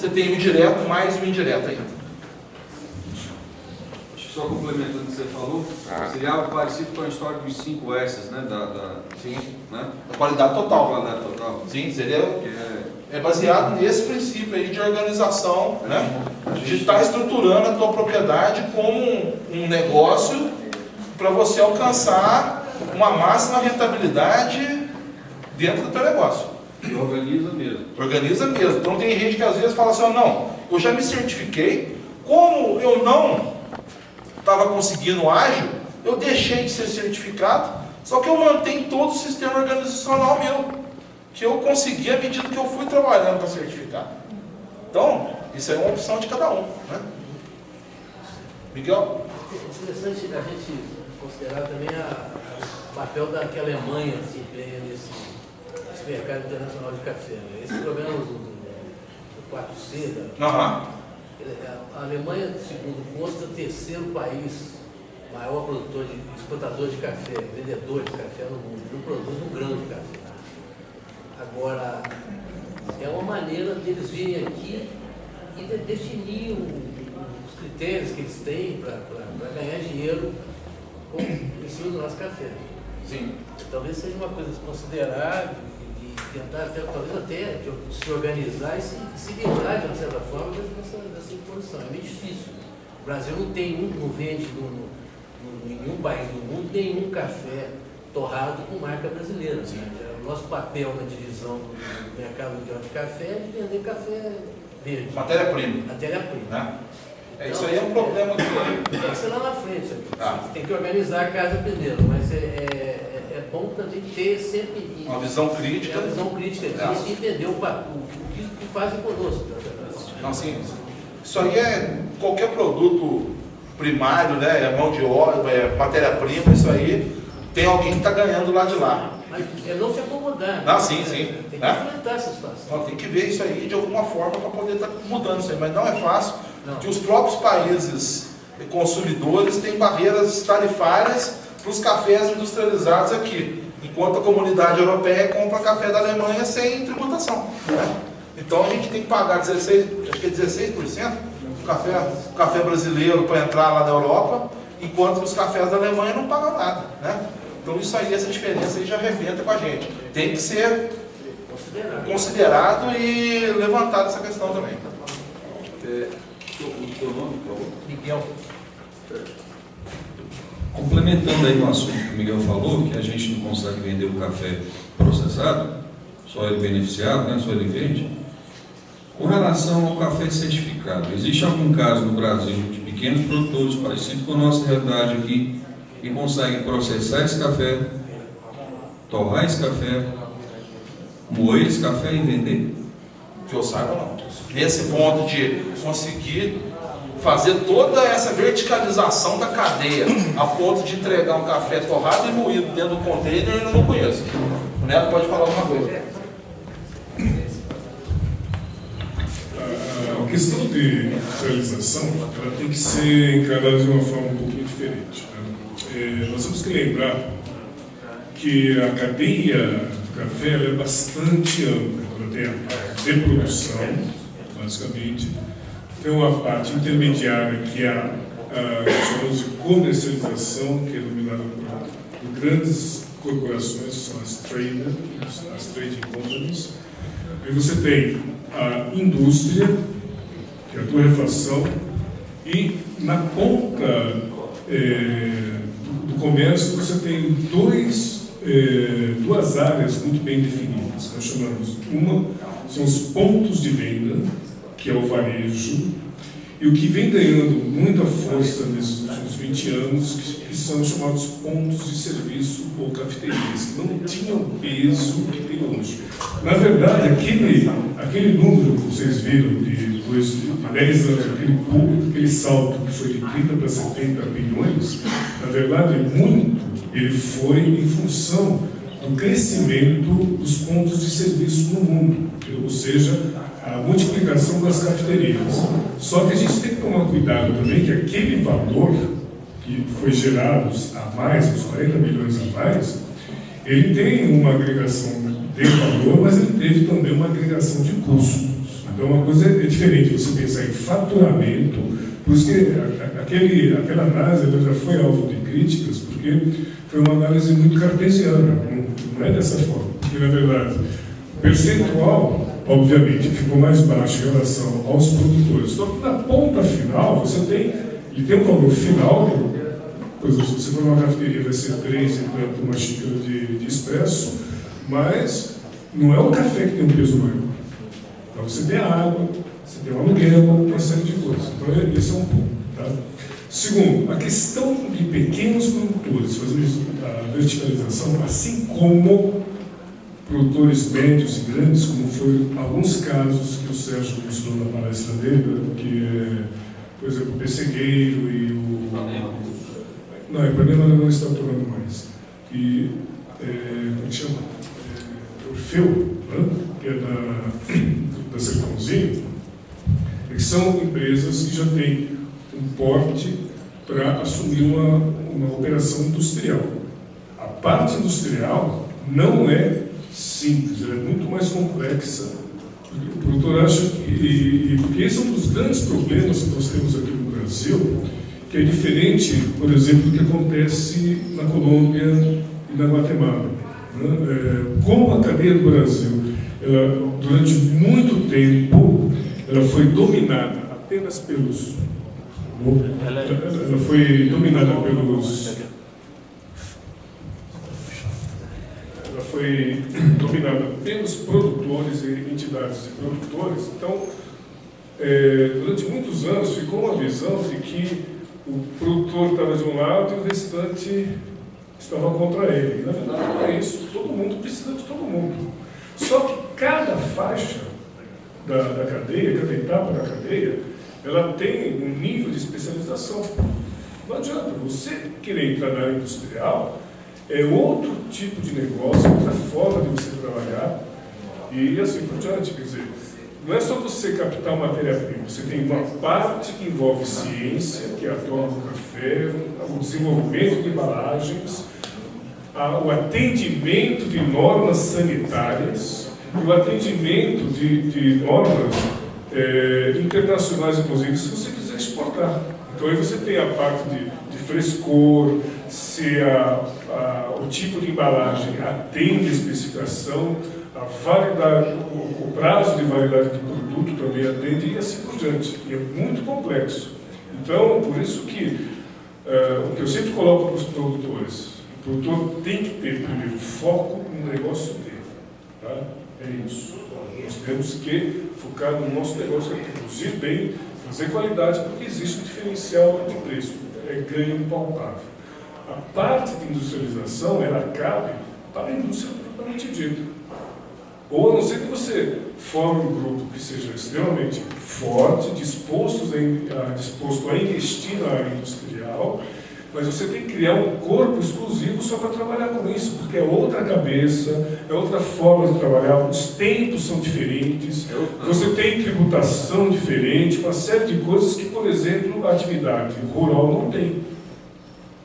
você tem o direto mais o indireto ainda. Só complementando o que você falou, seria algo parecido com a história dos 5 S's, né? Sim. Né? A qualidade total. Qualidade total. Sim, seria... É baseado nesse princípio aí de organização, né? De estar estruturando a tua propriedade como um negócio para você alcançar uma máxima rentabilidade dentro do teu negócio. E organiza mesmo. Organiza mesmo. Então tem gente que às vezes fala assim, oh, não, eu já me certifiquei, como eu não estava conseguindo ágil, eu deixei de ser certificado, só que eu mantenho todo o sistema organizacional meu, que eu consegui à medida que eu fui trabalhando para certificar. Então, isso é uma opção de cada um, né? Miguel? É interessante a gente considerar também o papel da que a Alemanha desempenha nesse mercado internacional de café. Né? Esse programa do 4C, a Alemanha, segundo consta, é o terceiro país maior produtor exportador de café, vendedor de café no mundo. Não produz um grão de café. Agora, é uma maneira deles virem aqui e definir os critérios que eles têm para ganhar dinheiro em cima do nosso café. Sim. Talvez seja uma coisa a se considerar e tentar, talvez até se organizar e se livrar, de uma certa forma, dessa imposição. É meio difícil. O Brasil não vende em nenhum país do mundo nenhum café torrado com marca brasileira. Né? O nosso papel na divisão do mercado mundial de café é de vender café verde. Matéria-prima. Matéria-prima. Né? Isso aí é um problema que... Tem que ser lá na frente. Você tem que organizar a casa primeiro, mas é bom também ter sempre... Uma visão crítica. Uma visão crítica disso e entender o que fazem conosco. Não, sim. Isso aí é qualquer produto primário, né? É mão de obra, é matéria-prima, isso aí tem alguém que está ganhando lá de lá. Mas é não se acomodar. Ah, sim. Tem que enfrentar essa situação. Então, tem que ver isso aí de alguma forma para poder estar mudando isso aí, mas não é fácil, porque os próprios países consumidores têm barreiras tarifárias para os cafés industrializados aqui, enquanto a comunidade europeia compra café da Alemanha sem tributação. Né? Então a gente tem que pagar 16% o café brasileiro para entrar lá na Europa, enquanto os cafés da Alemanha não pagam nada. Né? Então isso aí, essa diferença aí já arrebenta com a gente. Tem que ser considerado e levantado essa questão também. O seu nome, por favor? Miguel. Complementando aí o assunto que o Miguel falou, que a gente não consegue vender o café processado, só ele beneficiado, né? Só ele vende. Com relação ao café certificado, existe algum caso no Brasil de pequenos produtores parecidos com a nossa realidade aqui, que conseguem processar esse café, torrar esse café, moer esse café e vender? Que eu saiba, não. Nesse ponto de conseguir fazer toda essa verticalização da cadeia, a ponto de entregar um café torrado e moído dentro do container, eu ainda não conheço. O Neto pode falar alguma coisa. A questão de industrialização, ela tem que ser encarada de uma forma um pouquinho diferente. Né? Nós temos que lembrar que a cadeia do café ela é bastante ampla. Ela tem a parte de produção, basicamente, tem uma parte intermediária que é a chamamos de comercialização, que é dominada por grandes corporações, que são as trading companies. Aí você tem a indústria, que é a torrefação, e na ponta do comércio você tem duas áreas muito bem definidas. Nós chamamos, uma são os pontos de venda, que é o varejo, e o que vem ganhando muita força nesses últimos 20 anos, que são chamados pontos de serviço ou cafeterias, que não tinham o peso que tem hoje. Na verdade, aquele número que vocês viram depois de 10 anos, aquele salto que foi de 30 para 70 bilhões, na verdade, ele foi em função do crescimento dos pontos de serviço no mundo, ou seja, a multiplicação das cafeterias. Só que a gente tem que tomar cuidado também que aquele valor que foi gerado a mais, os 40 bilhões a mais, ele tem uma agregação de valor, mas ele teve também uma agregação de custos. Então, uma coisa é diferente você pensar em faturamento, por isso que aquela análise ela já foi alvo de críticas, porque foi uma análise muito cartesiana, não é dessa forma. Porque, na verdade, o percentual, obviamente, ficou mais baixo em relação aos produtores. Só que na ponta final, ele tem um valor final, por exemplo, se você for numa cafeteria vai ser 3 enquanto uma xícara de expresso, mas não é o café que tem um peso maior. Então você tem a água, você tem o aluguel, uma série de coisas. Então esse é um ponto. Tá? Segundo, a questão de pequenos produtores fazer a verticalização, assim como produtores médios e grandes, como foi alguns casos que o Sérgio mostrou na palestra dele, que é, por exemplo, o Pessegueiro e o... Não, Ipanema não está atuando mais. E, como é que chama? Orfeu, né? Que é da Sertãozinho, que são empresas que já têm um porte para assumir uma operação industrial. A parte industrial não é simples, ela é muito mais complexa. O produtor acha porque esse é um dos grandes problemas que nós temos aqui no Brasil, que é diferente, por exemplo, do que acontece na Colômbia e na Guatemala. Como a cadeia do Brasil, ela, durante muito tempo, ela foi dominada apenas pelos... Ela foi dominada pelos... Ela foi dominada pelos produtores e entidades de produtores. Então, durante muitos anos, ficou uma visão de que o produtor estava de um lado e o restante estava contra ele. E, na verdade, não é isso. Todo mundo precisa de todo mundo. Só que cada faixa da cadeia, cada etapa da cadeia, ela tem um nível de especialização. Não adianta. Você querer entrar na área industrial é outro tipo de negócio, outra forma de você trabalhar e assim por diante. Quer dizer, não é só você captar matéria-prima, você tem uma parte que envolve ciência, que é a troca do café, o desenvolvimento de embalagens, o atendimento de normas sanitárias e o atendimento de normas internacionais, inclusive, se você quiser exportar. Então aí você tem a parte de frescor, se o tipo de embalagem atende a especificação, a validade, o prazo de validade do produto também atende e assim por diante. E é muito complexo. Então, por isso que o que eu sempre coloco para os produtores, o produtor tem que ter primeiro foco no negócio dele. Tá? É isso. Nós temos que focar no nosso negócio, produzir bem, fazer qualidade, porque existe um diferencial de preço, é ganho palpável. A parte de industrialização, ela cabe para a indústria propriamente dita. Ou a não ser que você forme um grupo que seja extremamente forte, disposto a investir na área industrial, mas você tem que criar um corpo exclusivo só para trabalhar com isso, porque é outra cabeça, é outra forma de trabalhar, os tempos são diferentes, você tem tributação diferente, uma série de coisas que, por exemplo, a atividade rural não tem.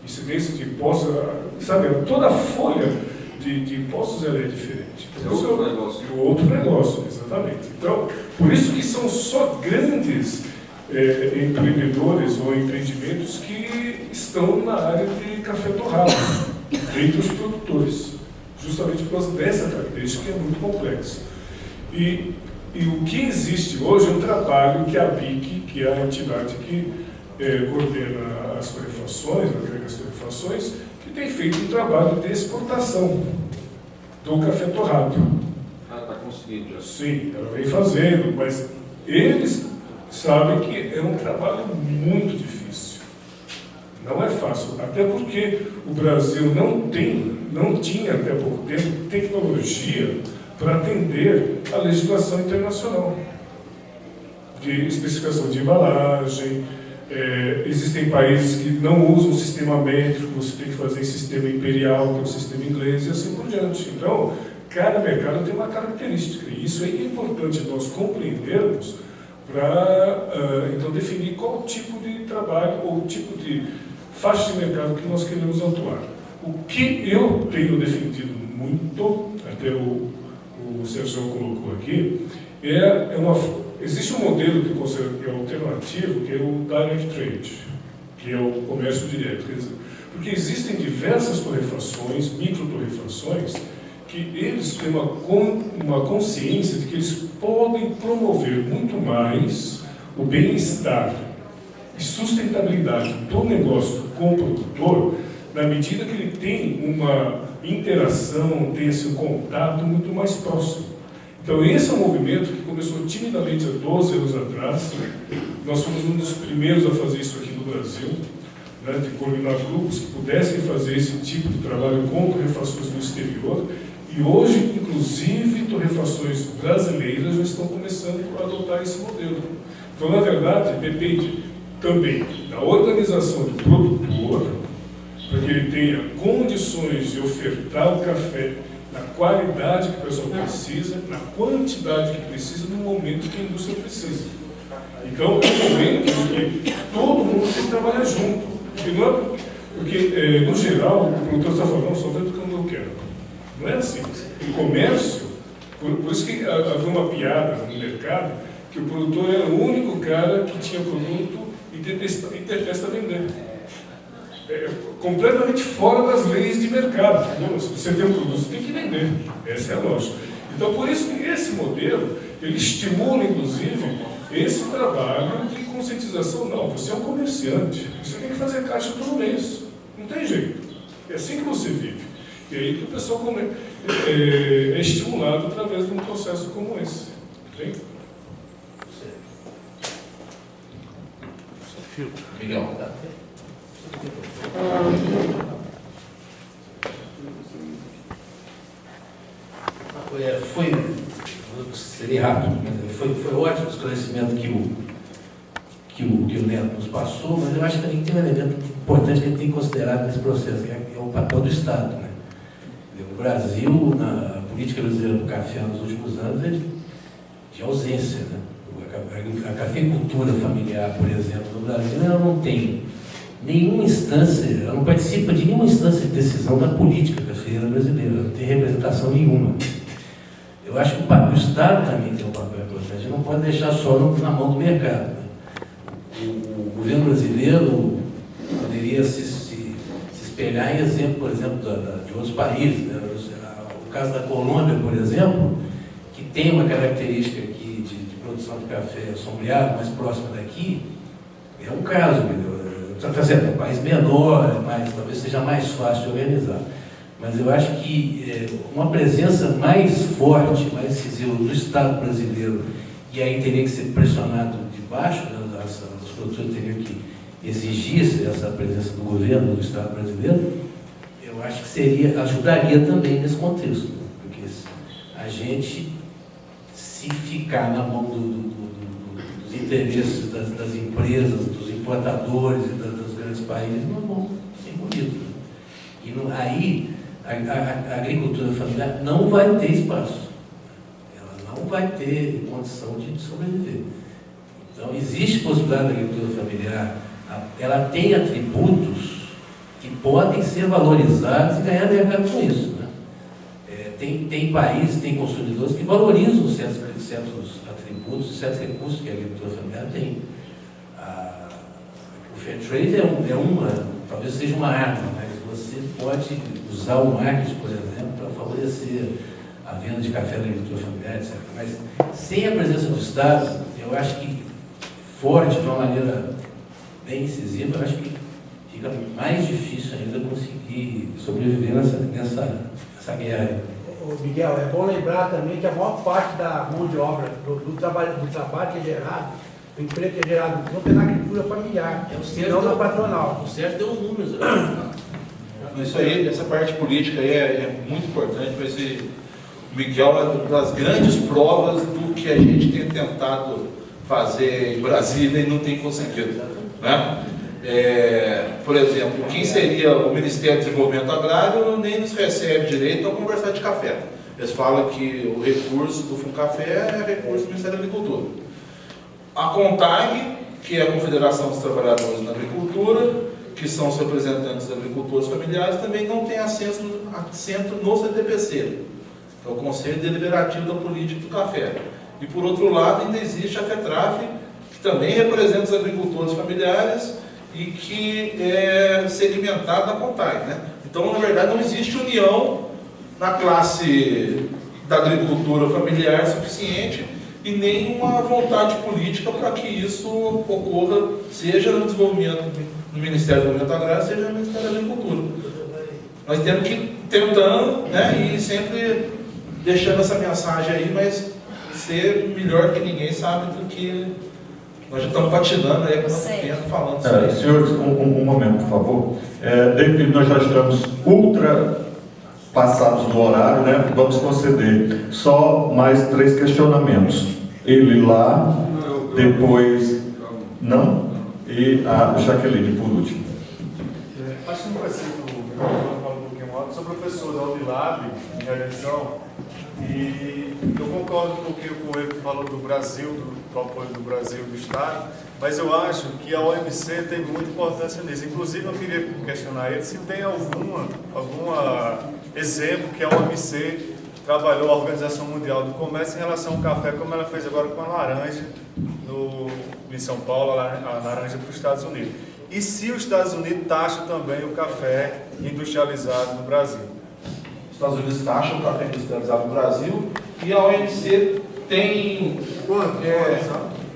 Incidência de impostos, sabe, toda a folha de impostos ela é diferente. É outro negócio. É outro negócio, exatamente. Então, por isso que são só grandes empreendedores ou empreendimentos que estão na área de café torrado, entre os produtores, justamente por causa dessa característica que é muito complexa. E o que existe hoje é um trabalho que a BIC, que é a entidade que coordena as torrefações, agrega as torrefações, que tem feito um trabalho de exportação do café torrado. Ah, está conseguindo já. Sim, ela vem fazendo, mas eles sabem que é um trabalho muito difícil. Não é fácil, até porque o Brasil não tinha até pouco tempo tecnologia para atender a legislação internacional de especificação de embalagem. Existem países que não usam o sistema métrico, você tem que fazer em sistema imperial, que é o sistema inglês, e assim por diante. Então, cada mercado tem uma característica, e isso aí é importante nós compreendermos para, então, definir qual tipo de trabalho ou tipo de faixa de mercado que nós queremos atuar. O que eu tenho defendido muito, até o Sérgio colocou aqui, existe um modelo que eu considero que é alternativo, que é o direct trade, que é o comércio direto. Quer dizer, porque existem diversas torrefações, microtorrefações, que eles têm uma consciência de que eles podem promover muito mais o bem-estar e sustentabilidade do negócio com o produtor, na medida que ele tem uma interação, tem esse contato muito mais próximo. Então esse é um movimento que começou timidamente há 12 anos atrás. Nós fomos um dos primeiros a fazer isso aqui no Brasil, né, de coordenar grupos que pudessem fazer esse tipo de trabalho com torrefações no exterior. E hoje, inclusive, torrefações brasileiras já estão começando a adotar esse modelo. Então, na verdade, depende também da organização do produtor, para que ele tenha condições de ofertar o café na qualidade que o pessoal precisa, na quantidade que precisa, no momento que a indústria precisa. Então, é um momento em que todo mundo tem que trabalhar junto. Porque, no geral, o produtor está falando, não, só vendo porque eu quero. Não é assim. Em comércio, por isso que havia uma piada no mercado, que o produtor era o único cara que tinha produto e detesta vender. É completamente fora das leis de mercado. Entendeu? Se você tem um produto, você tem que vender. Essa é a lógica. Então, por isso que esse modelo, ele estimula, inclusive, esse trabalho de conscientização. Não, você é um comerciante. Você tem que fazer caixa todo mês. Não tem jeito. É assim que você vive. E aí que o pessoal é estimulado através de um processo como esse. Entende? Miguel. Seria rápido, mas foi ótimo o esclarecimento que o Neto nos passou, mas eu acho que também tem um elemento importante que a gente tem que considerar nesse processo, que é o papel do Estado, né? O Brasil, na política brasileira do café nos últimos anos, é de ausência, né? A cafeicultura familiar, por exemplo, no Brasil, ela não tem nenhuma instância, ela não participa de nenhuma instância de decisão da política cafeira brasileira, ela não tem representação nenhuma. Eu acho que o Estado também tem um papel importante, a gente não pode deixar só na mão do mercado, né? O governo brasileiro poderia se espelhar em exemplo, por exemplo, de outros países, né? O caso da Colômbia, por exemplo, que tem uma característica aqui de produção de café sombreado, mais próxima daqui, é um caso, está certo, é um país menor, mas talvez seja mais fácil de organizar. Mas eu acho que uma presença mais forte, mais decisiva do Estado brasileiro, e aí teria que ser pressionado de baixo, né? Os produtores teriam que exigir essa presença do governo, do Estado brasileiro, eu acho que ajudaria também nesse contexto, né? Porque a gente, se ficar na mão dos interesses das empresas, dos importadores e dos grandes países, não vão ser engolidos, né? E aí a agricultura familiar não vai ter espaço, ela não vai ter condição de sobreviver. Então, existe possibilidade da agricultura familiar, ela tem atributos que podem ser valorizados e ganhar mercado com isso, né? Tem países, tem consumidores que valorizam certos atributos, certos recursos que a agricultura familiar tem. O fair trade talvez seja uma arma, mas você pode usar o marketing, por exemplo, para favorecer a venda de café da agricultura familiar, etc. Mas sem a presença do Estado, eu acho que forte, de uma maneira bem incisiva, eu acho que fica mais difícil ainda conseguir sobreviver nessa guerra. Miguel, é bom lembrar também que a maior parte da mão de obra, do trabalho que é gerado, do emprego que é gerado no campo é na agricultura familiar, não na patronal. O Sérgio deu os números. Isso aí, essa parte política aí é muito importante, mas o Miguel é uma das grandes provas do que a gente tem tentado fazer em Brasília e não tem conseguido, né? Por exemplo, quem seria o Ministério do Desenvolvimento Agrário nem nos recebe direito a conversar de café. Eles falam que o recurso do Funcafé é recurso do Ministério da Agricultura. A CONTAG, que é a Confederação dos Trabalhadores na Agricultura, que são os representantes dos agricultores familiares, também não tem assento no CDPC, que é o Conselho Deliberativo da Política do Café. E por outro lado, ainda existe a FETRAF, que também representa os agricultores familiares e que é segmentado na CONTAG, né? Então, na verdade, não existe união na classe da agricultura familiar suficiente e nem uma vontade política para que isso ocorra, seja no desenvolvimento no Ministério do Desenvolvimento Agrário, seja no Ministério da Agricultura. Nós temos que ir tentando, né, e sempre deixando essa mensagem aí, mas ser melhor que ninguém sabe do que nós já estamos patinando aí há quanto tempo falando isso aí. Senhores, um momento, por favor. Devido nós já estamos ultrapassados do horário, né? Vamos conceder só mais 3 questionamentos. Ele lá, depois... Não? E a Jaqueline, por último. Acho que não vai ser do falar um pouquinho alto. Sou professor da Unilab, em realização, e eu concordo um pouquinho com ele que falou do Brasil, do apoio do Brasil, do Estado, mas eu acho que a OMC tem muita importância nisso. Inclusive, eu queria questionar ele se tem algum exemplo que a OMC trabalhou a Organização Mundial do Comércio em relação ao café, como ela fez agora com a laranja em São Paulo, a laranja para os Estados Unidos. E se os Estados Unidos taxam também o café industrializado no Brasil? Os Estados Unidos taxam o café industrializado no Brasil e a OMC tem... Quanto?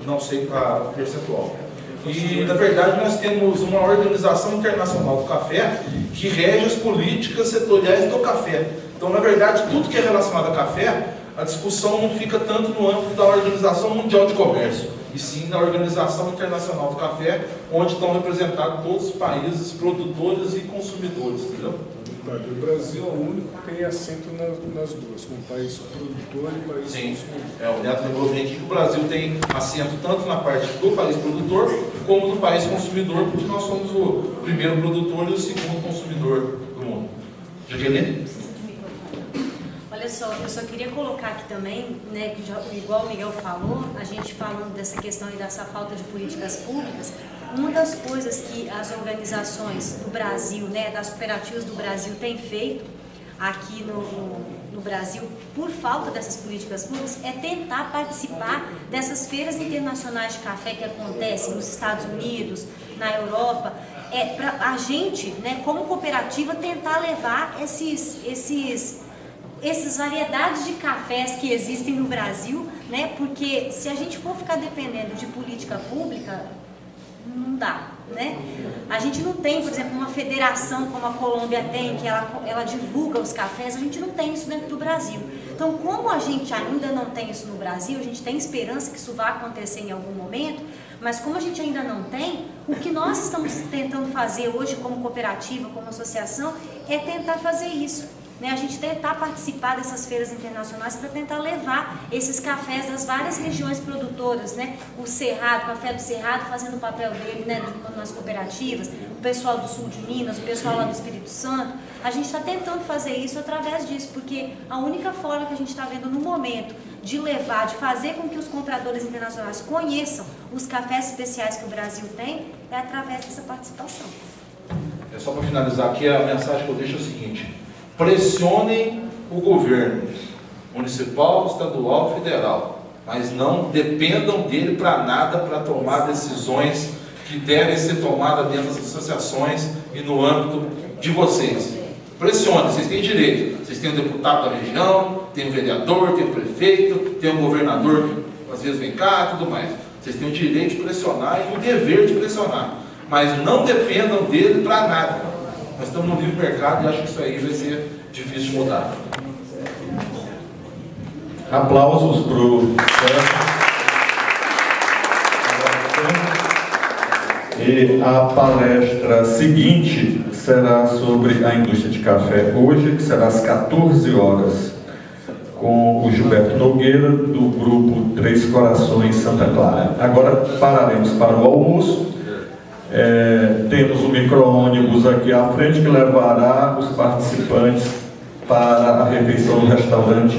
Não sei qual percentual. E, na verdade, nós temos uma organização internacional do café que rege as políticas setoriais do café. Então, na verdade, tudo que é relacionado a café, a discussão não fica tanto no âmbito da Organização Mundial de Comércio, e sim na Organização Internacional do Café, onde estão representados todos os países produtores e consumidores, entendeu? O Brasil é o único que tem assento nas duas, como país produtor e país Sim, consumidor. o Neto lembrou bem aqui que o Brasil tem assento tanto na parte do país produtor como do país consumidor, porque nós somos o primeiro produtor e o segundo consumidor do mundo. Jaqueline? Olha só, eu só queria colocar aqui também, né, que igual o Miguel falou, a gente falando dessa questão e dessa falta de políticas públicas, uma das coisas que as organizações do Brasil, né, das cooperativas do Brasil têm feito aqui no Brasil, por falta dessas políticas públicas, é tentar participar dessas feiras internacionais de café que acontecem nos Estados Unidos, na Europa, para a gente, né, como cooperativa, tentar levar essas variedades de cafés que existem no Brasil, né? Porque se a gente for ficar dependendo de política pública, não dá, né? A gente não tem, por exemplo, uma federação como a Colômbia tem, que ela divulga os cafés, a gente não tem isso dentro do Brasil. Então, como a gente ainda não tem isso no Brasil, a gente tem esperança que isso vá acontecer em algum momento, mas como a gente ainda não tem, o que nós estamos tentando fazer hoje como cooperativa, como associação, é tentar fazer isso. Né, a gente tentar participar dessas feiras internacionais para tentar levar esses cafés das várias regiões produtoras, né? O Cerrado, o café do Cerrado fazendo o papel dele, né, nas cooperativas, o pessoal do sul de Minas, o pessoal lá do Espírito Santo. A gente está tentando fazer isso através disso, porque a única forma que a gente está vendo no momento de levar, de fazer com que os compradores internacionais conheçam os cafés especiais que o Brasil tem, é através dessa participação. É só para finalizar aqui, a mensagem que eu deixo é o seguinte: pressionem o governo municipal, estadual, federal, mas não dependam dele para nada para tomar decisões que devem ser tomadas dentro das associações e no âmbito de vocês. Pressionem, vocês têm direito. Vocês têm um deputado da região, tem um vereador, tem um prefeito, tem um governador que às vezes vem cá, tudo mais. Vocês têm o direito de pressionar e o dever de pressionar, mas não dependam dele para nada. Nós estamos no livre mercado e acho que isso aí vai ser difícil de mudar. Aplausos para o E a palestra seguinte será sobre a indústria de café hoje, que será às 14 horas, com o Gilberto Nogueira, do grupo Três Corações Santa Clara. Agora pararemos para o almoço. Temos um micro-ônibus aqui à frente que levará os participantes para a refeição no restaurante